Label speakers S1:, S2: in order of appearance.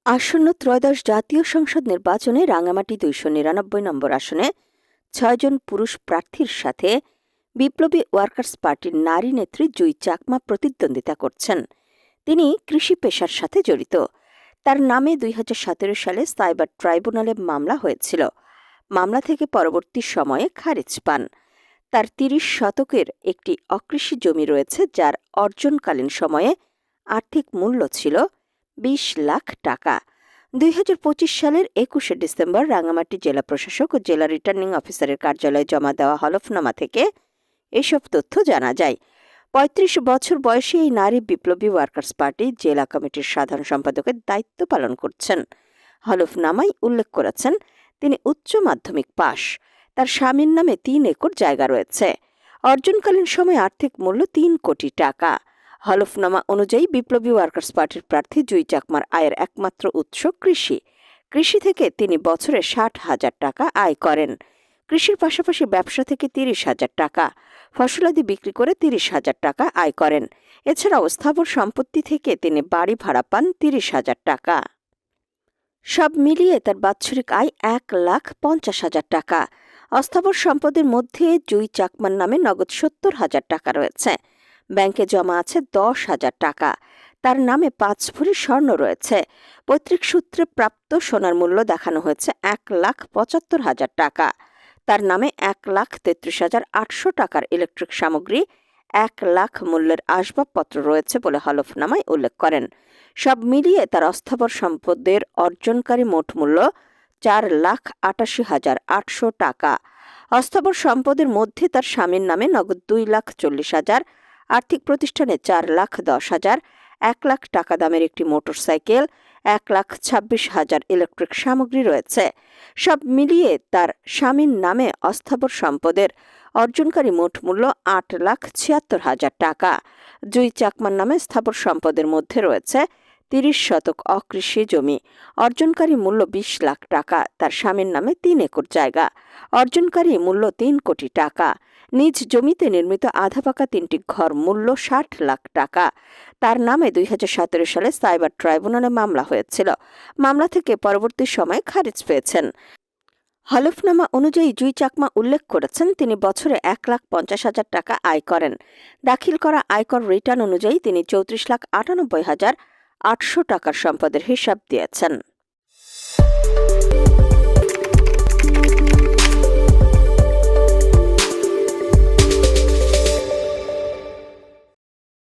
S1: আসন্ন ত্রয়োদশ জাতীয় সংসদ নির্বাচনে রাঙামাটি ২৯৯ নম্বর আসনে ৬ জন পুরুষ প্রার্থীর সাথে বিপ্লবী ওয়ার্কার্স পার্টির নারী নেত্রী জুই চাকমা প্রতিদ্বন্দ্বিতা করছেন। তিনি কৃষি পেশার সাথে জড়িত। তার নামে ২০১৭ সালে সাইবার ট্রাইব্যুনালে মামলা হয়েছিল। মামলা থেকে পরবর্তী সময়ে খারিজ পান। তার ৩০ শতকের একটি অকৃষি জমি রয়েছে, যার অর্জনকালীন সময়ে আর্থিক মূল্য ছিল ২০ লাখ টাকা। ২০২৫ সালের ২১শে ডিসেম্বর রাঙামাটি জেলা প্রশাসক ও জেলা রিটার্নিং অফিসারের কার্যালয়ে জমা দেওয়া হলফনামা থেকে এসব তথ্য জানা যায়। ৩৫ বছর বয়সী এই নারী বিপ্লবী ওয়ার্কার্স পার্টি জেলা কমিটির সাধারণ সম্পাদকের দায়িত্ব পালন করছেন। হলফনামায় উল্লেখ করেছেন তিনি উচ্চ মাধ্যমিক পাশ। তার স্বামীর নামে ৩ একর জায়গা রয়েছে। অর্জনকালীন সময়ে আর্থিক মূল্য ৩ কোটি টাকা। হলফনামা অনুযায়ী বিপ্লবী ওয়ার্কার্স পার্টির প্রার্থী জুই চাকমার আয়ের একমাত্র উৎস কৃষি। কৃষি থেকে তিনি বছরে ৬০,০০০ টাকা আয় করেন। কৃষির পাশাপাশি ব্যবসা থেকে ৩০,০০০ টাকা, ফসলাদি বিক্রি করে ৩০,০০০ টাকা আয় করেন। এছাড়াও স্থাবর সম্পত্তি থেকে তিনি বাড়ি ভাড়া পান ৩০,০০০ টাকা। সব মিলিয়ে তার বাৎসরিক আয় ১,৫০,০০০ টাকা। অস্থাবর সম্পদের মধ্যে জুই চাকমার নামে নগদ ৭০,০০০ টাকা রয়েছে। ব্যাংকে জমা আছে ১০,০০০ টাকা। তার নামে ৫ ভরি স্বর্ণ রয়েছে। পৈতৃক সূত্রে প্রাপ্ত সোনার মূল্য দেখানো হয়েছে ১,৭৫,০০০ টাকা। তার নামে ১,৩৩,৮০০ টাকার ইলেকট্রিক সামগ্রী, ১ লাখ মূল্যের আসবাবপত্র রয়েছে বলে হলফনামায় উল্লেখ করেন। সব মিলিয়ে তার অস্থাবর সম্পদের অর্জনকারী মোট মূল্য ৪,৮৮,৮০০ টাকা। অস্থাবর সম্পদের মধ্যে তার স্বামীর নামে নগদ ২,৪০,০০০, আর্থিক প্রতিষ্ঠানে ৪,১০,০০০, ১ লাখ টাকা দামের একটি মোটরসাইকেল, ১,২৬,০০০ ইলেকট্রিক সামগ্রী রয়েছে। সব মিলিয়ে তার স্বামীর নামে অস্থাবর সম্পদের অর্জনকারী মোট মূল্য ৮,৭৬,০০০ টাকা। জুই চাকমার নামে স্থাবর সম্পদের মধ্যে রয়েছে ৩০ শতক অকৃষি জমি, অর্জনকারী মূল্য ২০ লাখ টাকা। তার স্বামীর নামে ৩ একর জায়গা, অর্জনকারী মূল্য ৩ কোটি টাকা। নিজ জমিতে নির্মিত আধা পাকা ৩টি ঘর, মূল্য ৬০ লাখ টাকা। তার নামে ২০১৭ সালে সাইবার ট্রাইব্যুনালে মামলা হয়েছিল। মামলা থেকে পরবর্তী সময়ে খারিজ পেয়েছেন। হলফনামা অনুযায়ী জুই চাকমা উল্লেখ করেছেন তিনি বছরে ১,৫০,০০০ টাকা আয় করেন। দাখিল করা আয়কর রিটার্ন অনুযায়ী তিনি ৩৪,৯৮,৮০০ টাকার সম্পদের হিসাব দিয়েছেন।